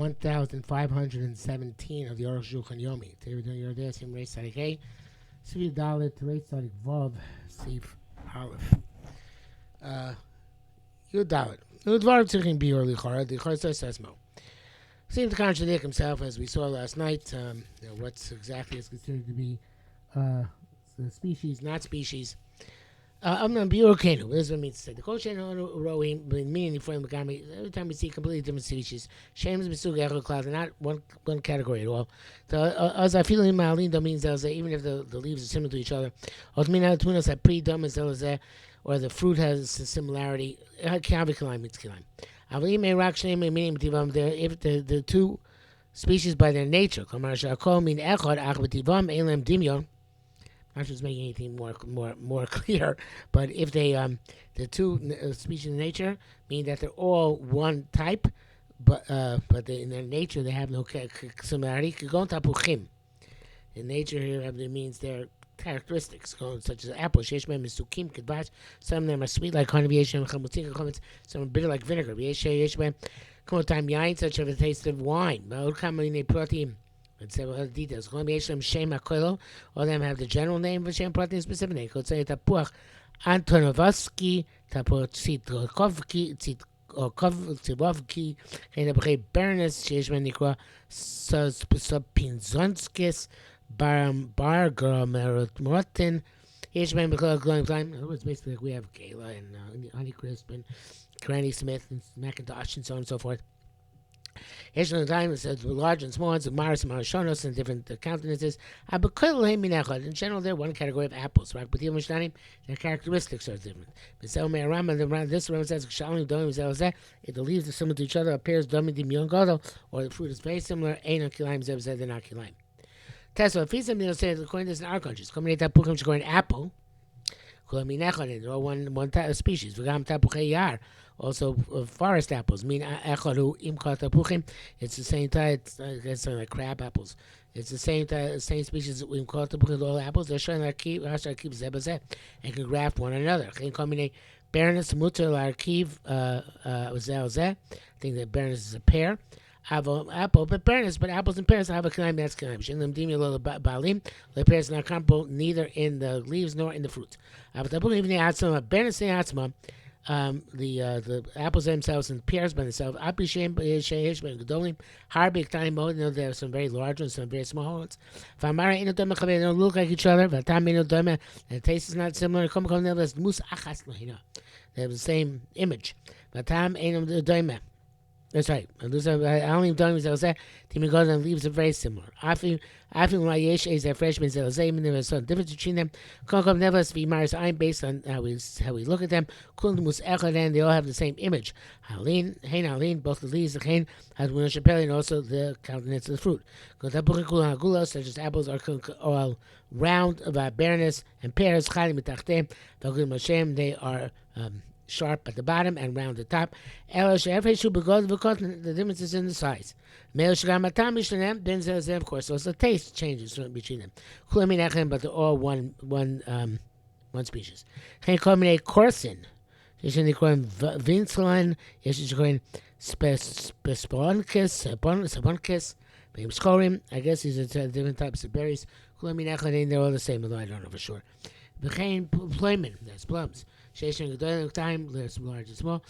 1517 of the Arukh HaShulchan Yomi. Today we're doing your day, Sim Reis Sadik A, Svi Dalet, Reis Sadik Vav, Sif Aleph. Yud Dalet. Udvar Tzirkin Bior Lichara, Lichara says Mo. Seemed to contradict himself as we saw last night. What's exactly is considered to be the species, not species. I'm not Biurkenu. This is what it means to say. The Koshen Rohim, meaning for Megami, every time we see completely different species, Shames Misug Echel Cloud, they're not one category at all. As I feel in Malindo means that even if the leaves are similar to each other, or the fruit has a similarity, Kavikalim means Kilim. If the two species by their nature, I'm not just making anything more clear, but if they the two species in nature mean that they're all one type, but in their nature they have no similarity. In nature here it means their characteristics, such as apples. Some of them are sweet like honey, some are bitter like vinegar. Such as the taste of wine. And several other details. All of them have the general name, but Shem Pratim specific name. Could say Tapuach Antonovsky, Tapuach Tzivovki, Baroness, Sheshman Nikra, Pinzonskis, Bargarotin, Yeshman Bikla Glowing Flame. In other words, basically, like we have Gala and Honeycrisp and Granny Smith and Macintosh and so on and so forth. Yeshman time says large and small ones, Maris and Marashonos and different countenances. In general, they're one category of apples. Right? But their characteristics are different. This Rama says if the leaves are similar to each other, appears or the fruit is very similar, they're not kilaim. Tesla, if he's something to say, according to this in our countries, apple. They're all one type of species. Also, forest apples. It's the same type. It's like crab apples. It's the same species that we call all apples. They're showing that keep and can graft one another. Baroness mutter l'arkiv I think that baroness is a pear. Apple, but apples and pears have a kind that's kind. The pears not comparable neither in the leaves nor in the fruits. The apples themselves and pears by themselves. There are some very large ones, some very small ones. They don't look like each other. The taste is not similar. They have the same image. That's right. I only done with Zelzeh. Timmy goes and leaves are very similar. I feel my yesh is a freshman Zelzeh. There's some difference between them. Nevertheless, be Mars I'm based on how we look at them. They all have the same image. Halin, both the leaves, the Hain, has Winashapeli, and also the countenance of the fruit. Such as apples are all round, about barrenness, and pears, they are sharp at the bottom and round at the top. The difference is in the size. Then of course, so the taste changes between them. But they're all one species. Corsin. Vincelin. Spesponkis. I guess these are different types of berries. They're all the same, although I don't know for sure. Playman. That's plums. Time, there's large and small.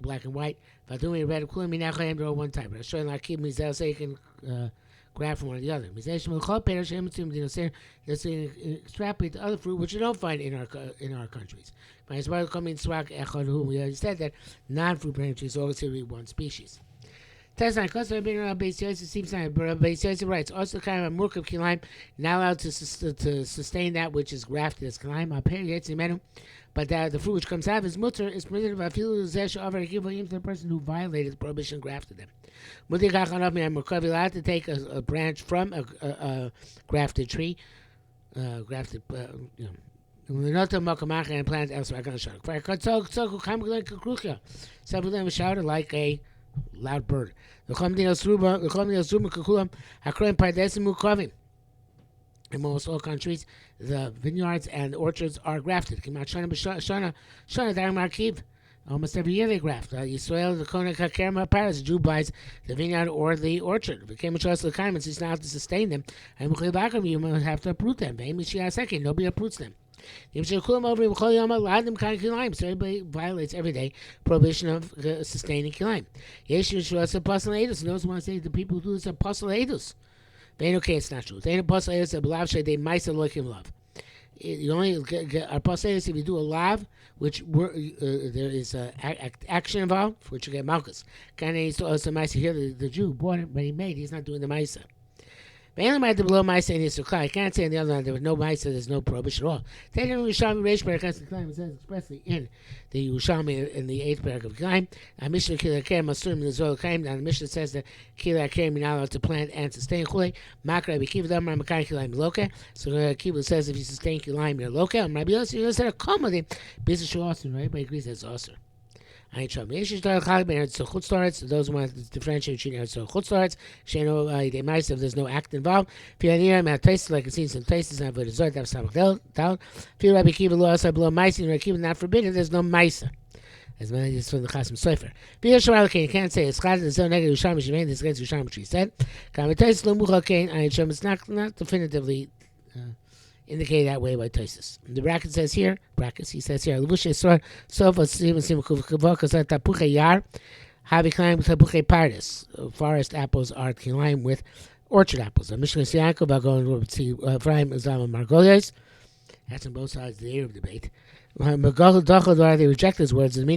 Black and white. Vatumi red, they're all one type. But showing like keep me so you can grab from one or the other. Let's extrapolate the other fruit, which you don't find in our countries. We already said that non-fruit bearing trees are always to be one species. Tesla custom being around base seems like base rights. Also kind of a murk of kilaim, not allowed to sustain that which is grafted as kilaim. But the fruit which comes out of his mutter is permitted by the person who violated the prohibition and grafted them. I'm allowed to take a branch from a grafted tree, and plant elsewhere. Some of them shouted like a loud bird. In almost all countries, the vineyards and orchards are grafted. Almost every year they graft. Yisrael, the Kona Kakerma Paris, the Jew buys the vineyard or the orchard. If it came across the kindness, he's not to sustain them. And you must have to uproot them. Nobody uproots them. So everybody violates every day prohibition of sustaining kilayim. Those who want to say the people who do this are apostle edus. Okay, it's not true. They apostle edus are belav they mice loikim love. You only get apostle edus if you do a lav, which there is action involved, which you get malchus. Kind of also mice here. The Jew bought it, but he made. He's not doing the mice. But only might below Maisa and Yisukah. I can't say on the other hand there was no Maisa, there's no prohibition at all. Then in Yerushalmi Reish Perek Hasiklayim, it says expressly in the Yerushalmi in the 8th Perek of Kilayim. And Mishnah Kila Kerem Masurim L'Zol Kaim. And the Mishnah says that Kila Kerem you're not allowed to plant and sustain Chulei. Makra Rabbi Kiva Damar Makai Kilayim Loke. So Kiva says if you sustain Kilayim you're Loke. And Rabbi Yossi, you said a comedy. Business Shu Osir, right? But he agrees that it's Osir. Those who want to differentiate between Eretz and Chutzlaretz, if there's no act involved. Like I've seen some tastes, not very resort, have some down. Feel Rabbi Kiva law also below Maisa, and Rabbi Kiva not forbidden, there's no Maisa. As many as from the Chasam Sofer. You can't say it's Chad, there's no negative Usham, she made this against Usham, which he said. It's not definitively indicated that way by Tosis. The bracket says here, he says here, Levushe Sor, Sofa, Siva, Kavaka, Tapuche Yar, Havi Klein with Tapuche Pardis. Forest apples are Kilaim with orchard apples. Mishnah Siankov, I'll go and see Ephraim, Azam, and Margolias. That's on both sides of the Arab debate. They reject his words, and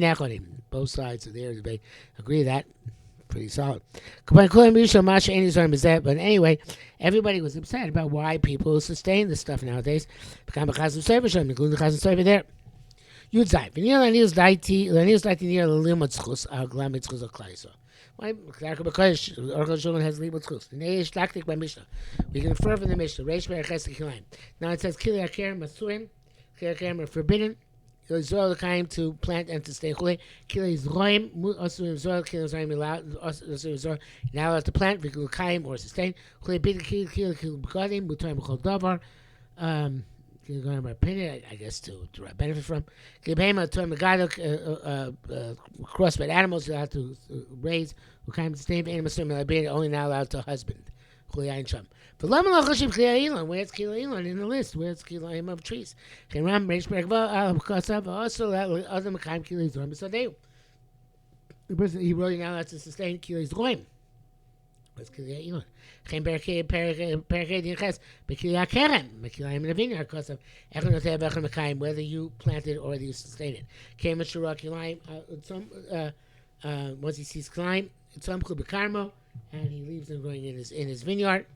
both sides of the Arab debate agree that. Pretty solid. But anyway, everybody was upset about why people sustain this stuff nowadays. Including the Chasam Sofer there. Yudzai. Why? Arukh HaShulchan has limud chus. By Mishnah. We can infer from the Mishnah. Now it says Kili Akerim Masurim. Kili Akerim are forbidden. Israel came to plant and to stay chulei. Kili Zroim, Asurim Israel, Kili Zroim now allowed to plant, Vikul Kaim or sustain. Chulei Bid Kili Begadim, Mutar B'chol Davar. Opinion, I guess, to benefit from. Kili Behema, Tuar Megado, crossbred animals you have to raise. Ukaim to sustain, animals only now allowed to husband. Chulei Ayin Sham. Where's Kila in the list? Where's Kila of trees? Also, other Mekayim Kila Zorim. So they, the person he really now has to sustain Kila Zorim. Where's Kila Elon? Chem Perke Dinches, Bekila Kerem, Bekila in the vineyard, because of Echon Mekayim, whether you plant it or whether you sustain it. Came Shurah Kilaim, once he sees Kilaim, it's some Bekarmo, and he leaves them growing in his vineyard.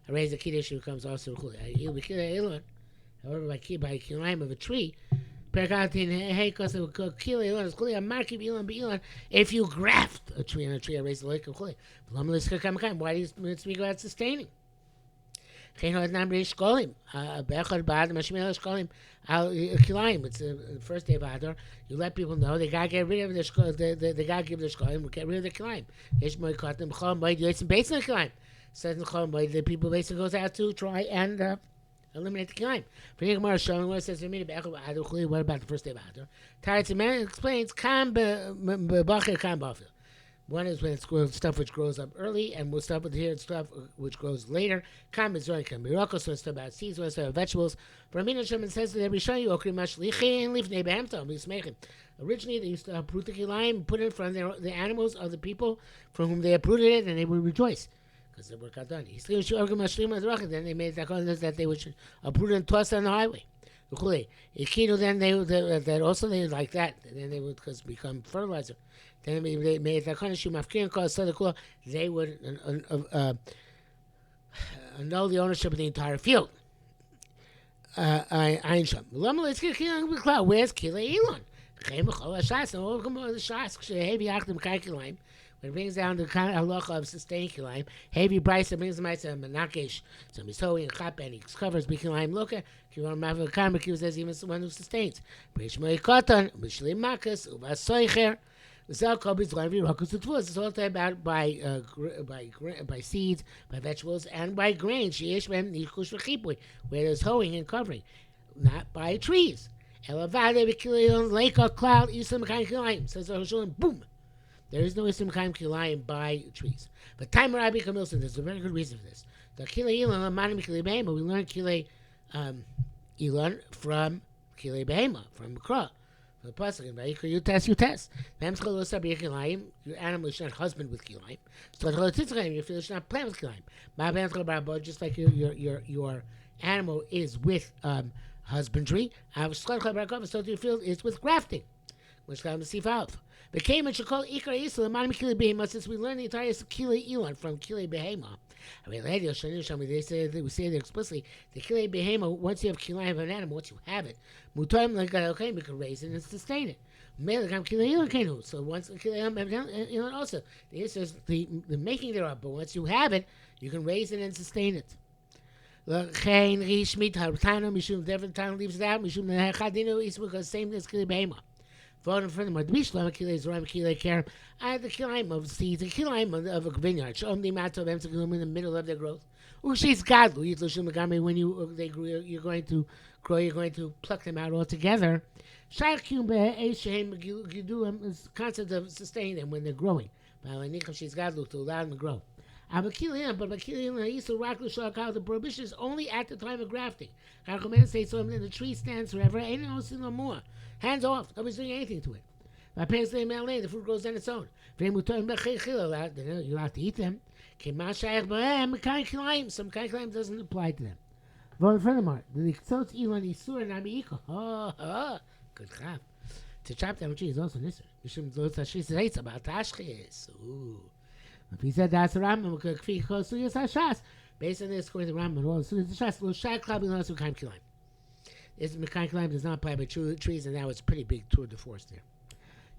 I raise the kiddush who comes also he'll be killed. However, by kilayim of a tree, if you graft a tree on a tree, I raise the lake of chuli. Why do you speak about sustaining? It's the first day of Adar. You let people know they gotta get rid of their they gotta give their shkolim, get rid of the kilayim. Says the people basically goes out to try and eliminate the kilayim. For Yigmar showing what it says what about the first day of Adar? Taritz explains one is when it's stuff which grows up early, and we'll start with here stuff which grows later. Kam is very miracles, so it's about seeds, so it's about vegetables. For Amina Shimon says that every show you okri mashlichin leaf nebehemto mismechin. Originally, they used to uproot the kilayim, put it in front of the animals of the people from whom they uprooted it, and they would rejoice because the work got done. Then they made that they would uproot it and toss it on the highway. Then they also they like that. And then they would become fertilizer. Then they made that kind of shumafkirin cause they would annul the ownership of the entire field. Where's Kila Elon? When it brings down the kind of halacha of sustained kilayim, heavy brisa brings the ma'aser menakesh, so misohi and chap, and he covers bikilayim loka. Kivar ma'av karma says even someone who sustains. Breish mo'i katan, b'shlim makas, uvasoicher. It's all about by seeds, by vegetables, and by grain. Where there's hoeing and covering, not by trees. Elavade b'kilayim leika klal isam kain kilayim. Says Arukh HaShulchan, boom. There is no isam kain kilayim by trees. But time Rabbi Kamilson, there's a very good reason for this. The kilay ilan amanim kilay behema. We learn kilay ilan from kilay behema, from Mikra. The pasuk, you test. Your animal is not husband with kilayim. So you feel it's not plant with kilayim. Just like your animal is with husbandry, so you feel it's with grafting, which comes to see valve. Became what you call ikar isla manam behema, since we learn the entire kilay ilan from kilay behema. I mean, we say there explicitly the kilay behema. Once you have kilayim of an animal, once you have it, mutam like okay, we can raise it and sustain it. So once the kilayim also, the answer is the making thereof. But once you have it, you can raise it and sustain it. L'chein rishmit hartano mishum different time leaves it out mishum nehachadinu is because same as kilay behema. Furthermore, the bishlam kilay zoram kilay kerem. I the kilayim of seeds, the kilayim of a vineyard. Shom the mato of them to in the middle of their growth. Ushis gadlu yitlushim megami when they grow, you're going to grow. You're going to pluck them out altogether. Shaykim be'eshem giduim is the concept of sustaining them when they're growing. She's gadlu to allow them to grow. But the prohibition is only at the time of grafting. The tree stands forever, ain't no more. Hands off, nobody's doing anything to it. My parents say the fruit grows on its own. You're allowed to eat them. Some kind of doesn't apply to them. Furthermore, good chap. To chop down a tree is also nisr. It's about tashchis. If he said that's a Rambam, based on this, according to Rambam, all the Shas, Shai Klab also kind of kilayim. This Mekan kilayim does not apply by trees, and now it's a pretty big tour de force there.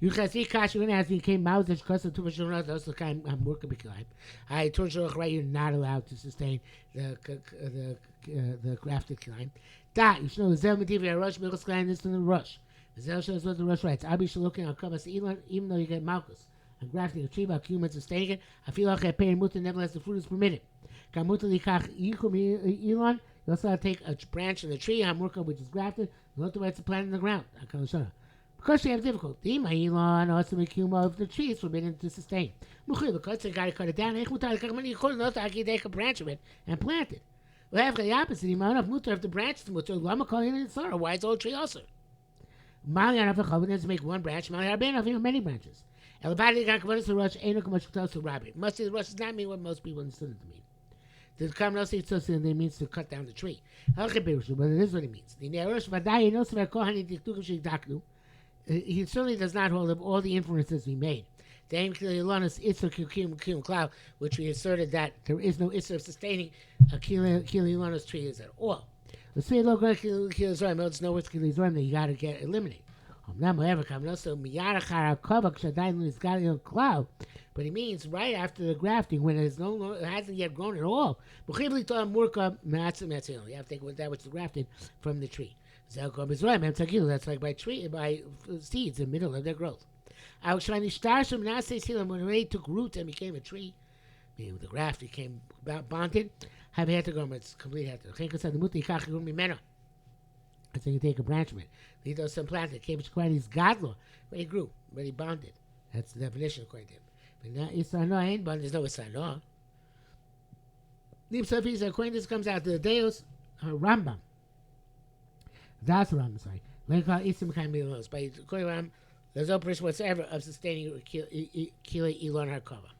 You can see Kash, when as he came out, that's because of too much of also kind of work of kilayim. I told you right, you're not allowed to sustain the grafted kilayim. That you should know the Zel Medivi Rush Michos Kilayim. This is the Rush. The Zel shows what the Rush writes. Abi should look at Kavas Elon, even though you get Malchus. And grafting a tree by humans sustaining it, I feel like I pay mutter, nevertheless the fruit is permitted. You also have to take a branch of the tree, hamurka, which is grafted, and not the right to plant in the ground. Because you have difficulty, if the tree is forbidden to sustain. Because you got to cut it down, you take a branch of it and plant it. Well, after the opposite, if the branch is mutter, why is the whole tree also? To make one branch, many branches. Must see the rush does not mean what most people understood it to mean. The common they means to cut down the tree. But it is what it means. He certainly does not hold up all the inferences we made. Which we asserted that there is no issue of sustaining a Kililonis tree is at all. The say local Kilizorim, no what's Kilizorim that you got to get eliminated. But he means right after the grafting, when it hasn't yet grown at all. You have to take that which is grafted from the tree. That's like by seeds in the middle of their growth. When it already took root and became a tree, with the graft became bonded, it's complete. So you take a branch from it. He does some planted. Came to Quani's Gadlo, when he grew, when he bonded. That's the definition according to him. But now Isano ain't bonded. There's no Isano. Nim Sofis, according to this, comes out to the Deus Rambam. That's Rambam, sorry. By according to Rambam, there's no person whatsoever of sustaining Kila Elon Harkava.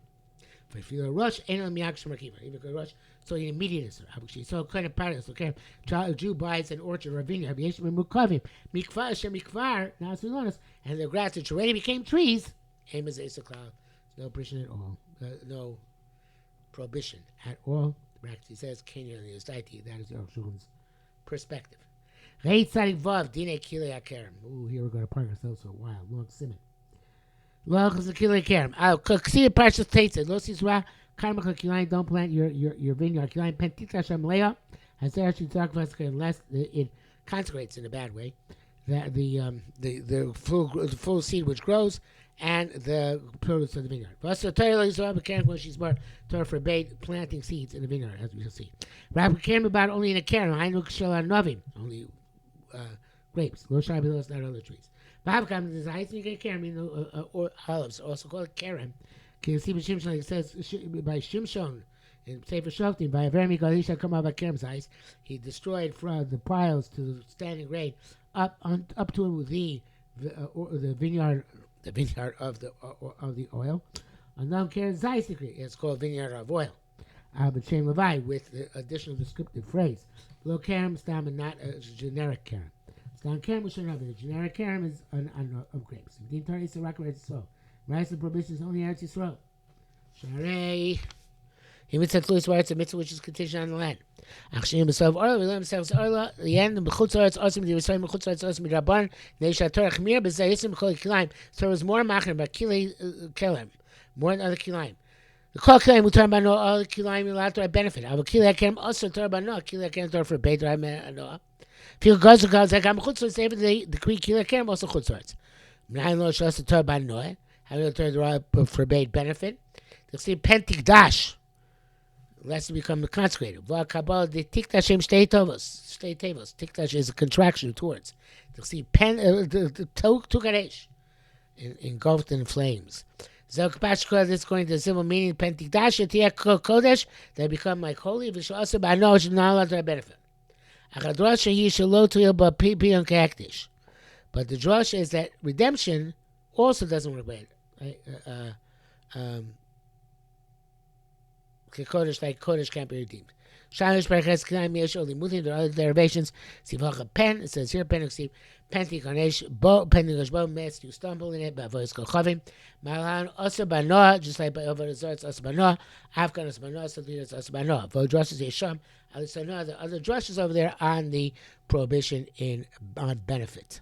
If you're a rush, ain't on Miyak Shemakiva. If you're a rush, so you immediate is so kind of paradox. Okay, a Jew buys an orchard or a vineyard, Mukavim, Mikvar, Shemikvar, now it's honest, and the grass which already became trees, aim is a cloud. No prohibition at all. No prohibition at all. He says, Kenya and the Ustaiti, that is Arukh HaShulchan's perspective. Reit Tzadik Vav, Dine Kilei HaKerem. Ooh, here we're going to park ourselves for a while. Long simon. Loch is the Kilei HaKerem. I'll see the Parshas Tetzah. Lo Sisra, Karmach HaKilayim, don't plant your vineyard. Kilayim Pentit Hashem Leah. As there should talk about unless it consecrates in a bad way. The full seed which grows and the produce of the vineyard. Also, Torah forbade planting seeds in the vineyard, as we shall see. Rabbi came about only in a keren, only grapes. Lo shabilos, not other trees. V'havkam is ice, and you get kerem, or olives, also called kerem. Can you see by Shimshon? Like it says by Shimshon in Sefer Shoftim, by Avrami Galisha come out by kerem's ice. He destroyed from the piles to the standing grain up to the vineyard of the oil. And now kerem zayis decree. It's called vineyard of oil. But Shem Levi with the additional descriptive phrase. Lo kerem stam and not a generic kerem. Stam kerem we should have it. A generic kerem is of grapes. The entire is a record so. Rice and prohibition is only Eretz Yisrael. Sharei. He mitzvah Louis where it's a mitzvah which is contingent on the land. Achshim b'sov orla, we learn themselves orla, the end, and b'chutz ha'aretz osim, the Yisrael b'chutz ha'aretz osim, b'rabban, neisha Torah chmir, b'zayisim b'chol kilayim. So it was more machner, but kilem, more than other kilayim. The kol kilayim who turn by no, all the kilayim allowed to have benefit. Ava kilay kerem also turn by no, kilay kerem turn for beit, right, no. If you go to God's like I'm chutz ha'aretz, even the decree kilay kerem also chutz ha'aretz. M'nayin lo shas the turn by no. Having to turn the right forbade benefit. They'll see pentikdash. Lest it become consecrated. V'al kabbalah the tikdashim shtei tevos. Tikdash is a contraction towards. They'll see the tukaresh engulfed in flames. Zok bashkol is going to civil meaning pentikdash tia kodesh. They become like holy. V'shasa b'ano should not allow to have benefit. Achadrosh he shelo tuyil ba pi on kakdish. But the drosh is that redemption also doesn't work bad. Kodesh, like Kodesh can't be redeemed. Shalish Berches Knaim Yesh Oli Mutin, there are other derivations. Sivacha pen, it says here, pen of Steve, Penti Kanesh, Bo, Pendigosh Bo, Mess, you stumble in it, by voice Kochavim. Malan, Osa Banoah, just like by over the Zorts, Osa Banoah, Afghan Osa Banoah, Sadinas Osa Banoah. Vo Drushes Yesham, Alisanoah, the other drushes over there on the prohibition on benefit.